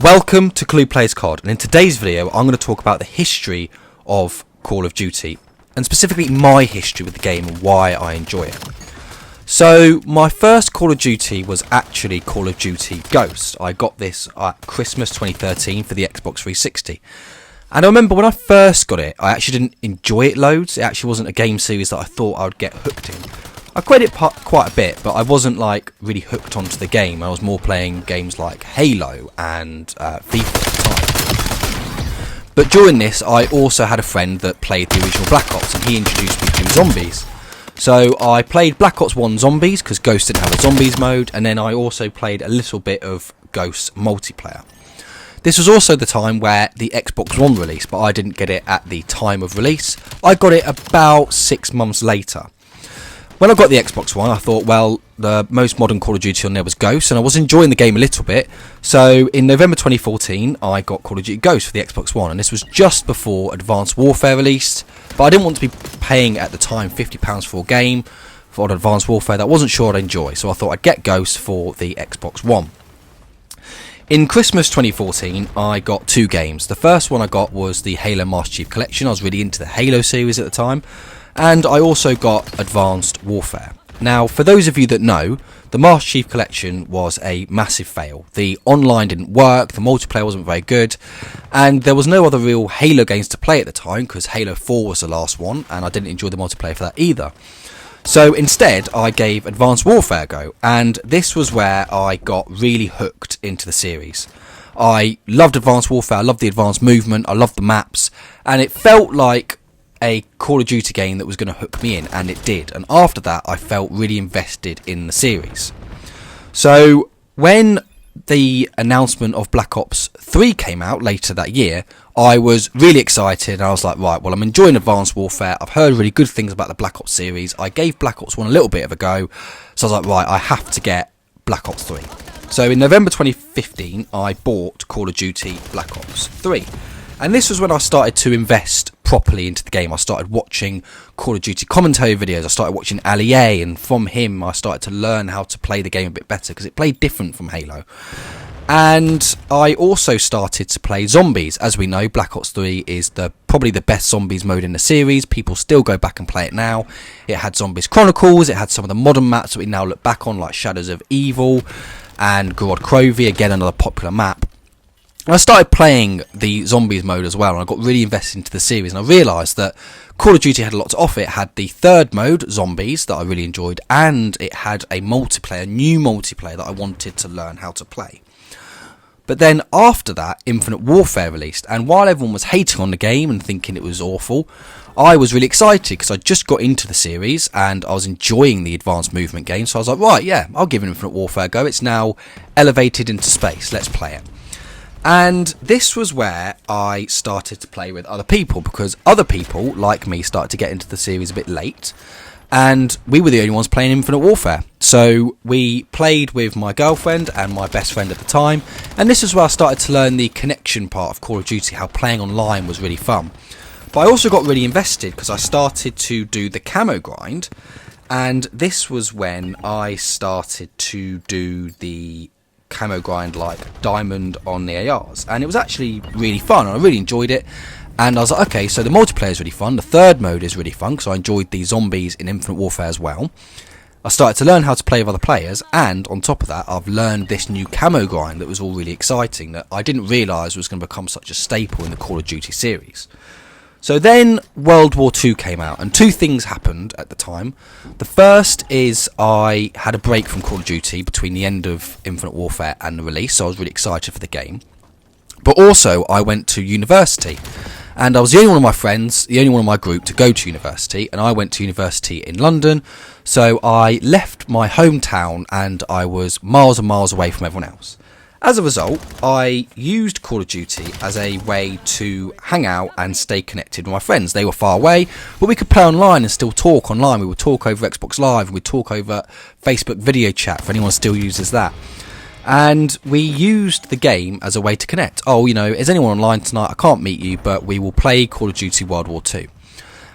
Welcome to Clue Plays COD, and in today's video I'm going to talk about the history of Call of Duty, and specifically my history with the game and why I enjoy it. So my first Call of Duty was actually Call of Duty Ghost. I got this at Christmas 2013 for the Xbox 360. And I remember when I first got it, I actually didn't enjoy it loads. It actually wasn't a game series that I thought I would get hooked in. I played it quite a bit, but I wasn't like really hooked onto the game. I was more playing games like Halo and FIFA at the time. But during this, I also had a friend that played the original Black Ops, and he introduced me to zombies. So I played Black Ops 1 Zombies, because Ghost didn't have a zombies mode, and then I also played a little bit of Ghost multiplayer. This was also the time where the Xbox One released, but I didn't get it at the time of release. I got it about 6 months later. When I got the Xbox One, I thought, well, the most modern Call of Duty on there was Ghost, and I was enjoying the game a little bit. So in November 2014, I got Call of Duty Ghost for the Xbox One, and this was just before Advanced Warfare released. But I didn't want to be paying at the time £50 for a game for Advanced Warfare that I wasn't sure I'd enjoy, so I thought I'd get Ghost for the Xbox One. In Christmas 2014, I got two games. The first one I got was the Halo Master Chief Collection. I was really into the Halo series at the time. And I also got Advanced Warfare. Now, for those of you that know, the Master Chief Collection was a massive fail. The online didn't work, the multiplayer wasn't very good, and there was no other real Halo games to play at the time, because Halo 4 was the last one, and I didn't enjoy the multiplayer for that either. So instead, I gave Advanced Warfare a go, and this was where I got really hooked into the series. I loved Advanced Warfare, I loved the advanced movement, I loved the maps, and it felt like a Call of Duty game that was going to hook me in, and it did. And after that, I felt really invested in the series. So when the announcement of Black Ops 3 came out later that year, I was really excited, and I was like, right, well, I'm enjoying Advanced Warfare. I've heard really good things about the Black Ops series. I gave Black Ops 1 a little bit of a go, so I was like, right, I have to get Black Ops 3. So in November 2015, I bought Call of Duty Black Ops 3. And this was when I started to invest properly into the game. I started watching Call of Duty commentary videos. I started watching Ali A, and from him I started to learn how to play the game a bit better, because it played different from Halo. And I also started to play Zombies. As we know, Black Ops 3 is probably the best Zombies mode in the series. People still go back and play it now. It had Zombies Chronicles, it had some of the modern maps that we now look back on, like Shadows of Evil and Gorod Krovi, again another popular map. I started playing the Zombies mode as well, and I got really invested into the series, and I realised that Call of Duty had a lot to offer. It had the third mode, Zombies, that I really enjoyed, and it had a new multiplayer that I wanted to learn how to play. But then after that, Infinite Warfare released, and while everyone was hating on the game and thinking it was awful, I was really excited because I just got into the series and I was enjoying the advanced movement game, so I was like, right, yeah, I'll give Infinite Warfare a go. It's now elevated into space, let's play it. And this was where I started to play with other people, because other people, like me, started to get into the series a bit late, and we were the only ones playing Infinite Warfare. So we played with my girlfriend and my best friend at the time, and this is where I started to learn the connection part of Call of Duty, how playing online was really fun. But I also got really invested because I started to do the camo grind, and this was when I started to do the camo grind like diamond on the ARs, and it was actually really fun, and I really enjoyed it. And I was like, okay, so the multiplayer is really fun, the third mode is really fun, because I enjoyed the zombies in Infinite Warfare as well. I started to learn how to play with other players, and on top of that, I've learned this new camo grind that was all really exciting, that I didn't realise was going to become such a staple in the Call of Duty series. So then World War II came out, and two things happened at the time. The first is I had a break from Call of Duty between the end of Infinite Warfare and the release, so I was really excited for the game. But also I went to university, and I was the only one of my friends, the only one of my group to go to university, and I went to university in London, so I left my hometown and I was miles and miles away from everyone else. As a result, I used Call of Duty as a way to hang out and stay connected with my friends. They were far away, but we could play online and still talk online. We would talk over Xbox Live, and we'd talk over Facebook video chat, if anyone still uses that. And we used the game as a way to connect. Oh, you know, is anyone online tonight? I can't meet you, but we will play Call of Duty World War II.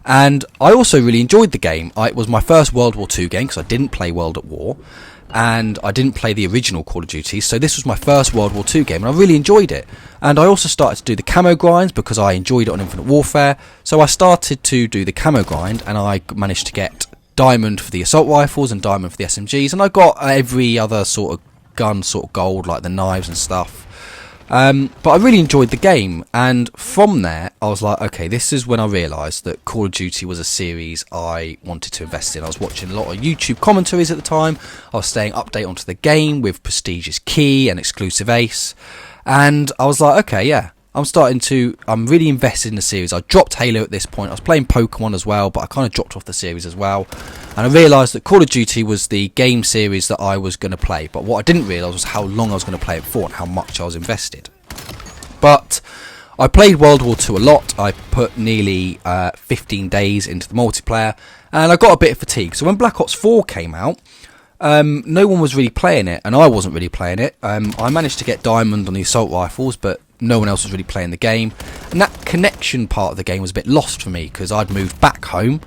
And I also really enjoyed the game. It was my first World War II game, because I didn't play World at War. and I didn't play the original Call of Duty, so this was my first World War II game, and I really enjoyed it. And I also started to do the camo grinds because I enjoyed it on Infinite Warfare, so I started to do the camo grind, and I managed to get diamond for the assault rifles and diamond for the SMGs, and I got every other sort of gun sort of gold, like the knives and stuff. But I really enjoyed the game, and from there I was like, okay, this is when I realised that Call of Duty was a series I wanted to invest in. I was watching a lot of YouTube commentaries at the time, I was staying update onto the game with Prestigious Key and Exclusive Ace, and I was like, okay, yeah, I'm really invested in the series. I dropped Halo at this point, I was playing Pokemon as well, but I kind of dropped off the series as well, and I realised that Call of Duty was the game series that I was going to play, but what I didn't realise was how long I was going to play it for and how much I was invested. But I played World War II a lot. I put nearly 15 days into the multiplayer, and I got a bit of fatigue. So when Black Ops 4 came out, no one was really playing it, and I wasn't really playing it. I managed to get diamond on the assault rifles, but no one else was really playing the game, and that connection part of the game was a bit lost for me because I'd moved back home.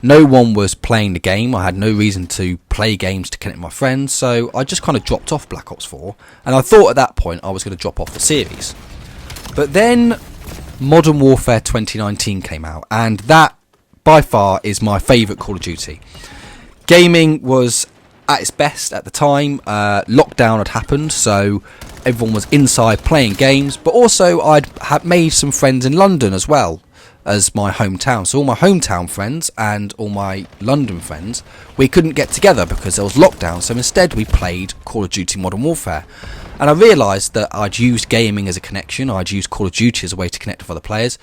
No one was playing the game. I had no reason to play games to connect with my friends, so I just kind of dropped off Black Ops 4, and I thought at that point I was going to drop off the series. But then Modern Warfare 2019 came out, and that by far is my favourite Call of Duty. Gaming was at its best at the time. Lockdown had happened, so everyone was inside playing games, but also had made some friends in London as well as my hometown. So all my hometown friends and all my London friends, we couldn't get together because there was lockdown, so instead we played Call of Duty Modern Warfare. And I realised that I'd used gaming as a connection, I'd used Call of Duty as a way to connect with other players,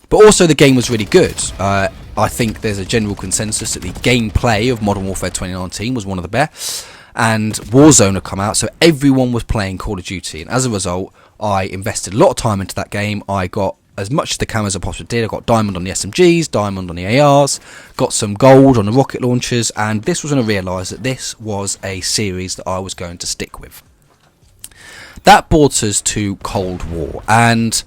but also the game was really good. I think there's a general consensus that the gameplay of Modern Warfare 2019 was one of the best, and Warzone had come out, so everyone was playing Call of Duty, and as a result I invested a lot of time into that game. I got as much of the camo as I possibly did. I got diamond on the SMGs, diamond on the ARs, got some gold on the rocket launchers, and this was when I realised that this was a series that I was going to stick with. That brought us to Cold War, and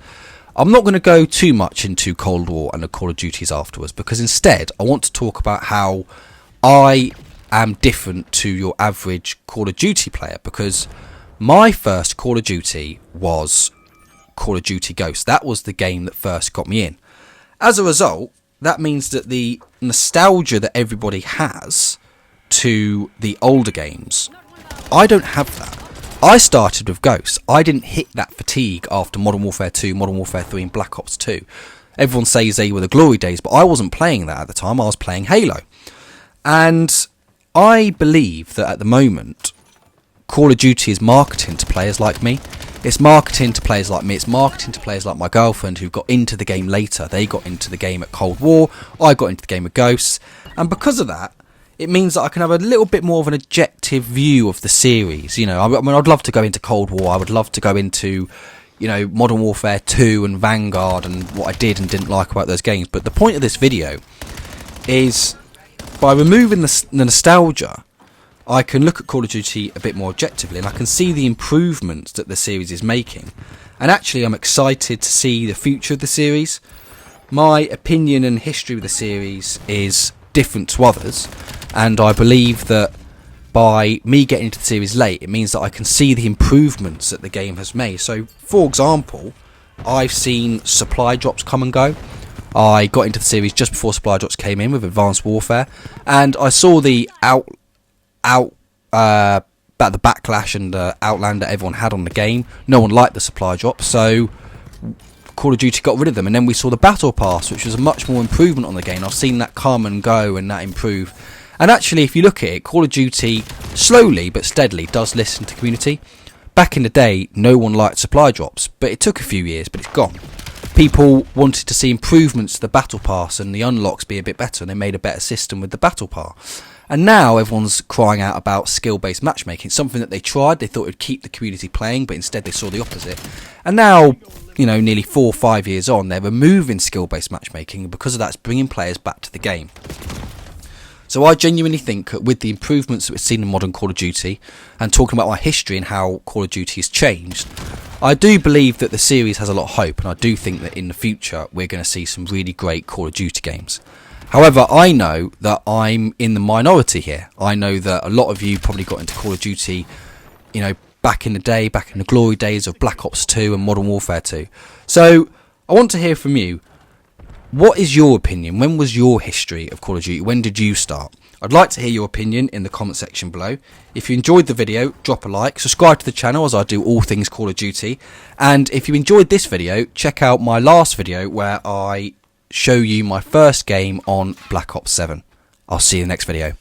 I'm not going to go too much into Cold War and the Call of Duties afterwards, because instead I want to talk about how I am different to your average Call of Duty player, because my first Call of Duty was Call of Duty Ghosts. That was the game that first got me in. As a result, that means that the nostalgia that everybody has to the older games, I don't have that. I started with Ghosts. I didn't hit that fatigue after Modern Warfare 2, Modern Warfare 3 and Black Ops 2. Everyone says they were the glory days, but I wasn't playing that at the time. I was playing Halo. And I believe that at the moment, Call of Duty is marketing to players like me. It's marketing to players like me. It's marketing to players like my girlfriend who got into the game later. They got into the game at Cold War. I got into the game at Ghosts. And because of that, it means that I can have a little bit more of an objective view of the series. You know, I mean, I'd love to go into Cold War. I would love to go into, you know, Modern Warfare 2 and Vanguard and what I did and didn't like about those games. But the point of this video is, by removing the nostalgia, I can look at Call of Duty a bit more objectively, and I can see the improvements that the series is making. And actually, I'm excited to see the future of the series. My opinion and history with the series is different to others, and I believe that by me getting into the series late, it means that I can see the improvements that the game has made. So, for example, I've seen supply drops come and go. I got into the series just before supply drops came in with Advanced Warfare, and I saw the about the backlash and outland that everyone had on the game. No one liked the supply drop, so Call of Duty got rid of them, and then we saw the Battle Pass, which was a much more improvement on the game. I've seen that come and go and that improve. And actually, if you look at it, Call of Duty slowly but steadily does listen to the community. Back in the day, no one liked supply drops, but it took a few years, but it's gone. People wanted to see improvements to the Battle Pass and the unlocks be a bit better, and they made a better system with the Battle Pass. And now everyone's crying out about skill-based matchmaking, something that they tried, they thought it would keep the community playing, but instead they saw the opposite. And now, you know, nearly 4 or 5 years on, they're removing skill-based matchmaking, and because of that, it's bringing players back to the game. So I genuinely think with the improvements that we've seen in modern Call of Duty, and talking about my history and how Call of Duty has changed, I do believe that the series has a lot of hope, and I do think that in the future we're going to see some really great Call of Duty games. However, I know that I'm in the minority here. I know that a lot of you probably got into Call of Duty, you know, back in the day, back in the glory days of Black Ops 2 and Modern Warfare 2. So I want to hear from you. What is your opinion? When was your history of Call of Duty? When did you start? I'd like to hear your opinion in the comment section below. If you enjoyed the video, drop a like, subscribe to the channel as I do all things Call of Duty. And if you enjoyed this video, check out my last video where I show you my first game on Black Ops 7. I'll see you in the next video.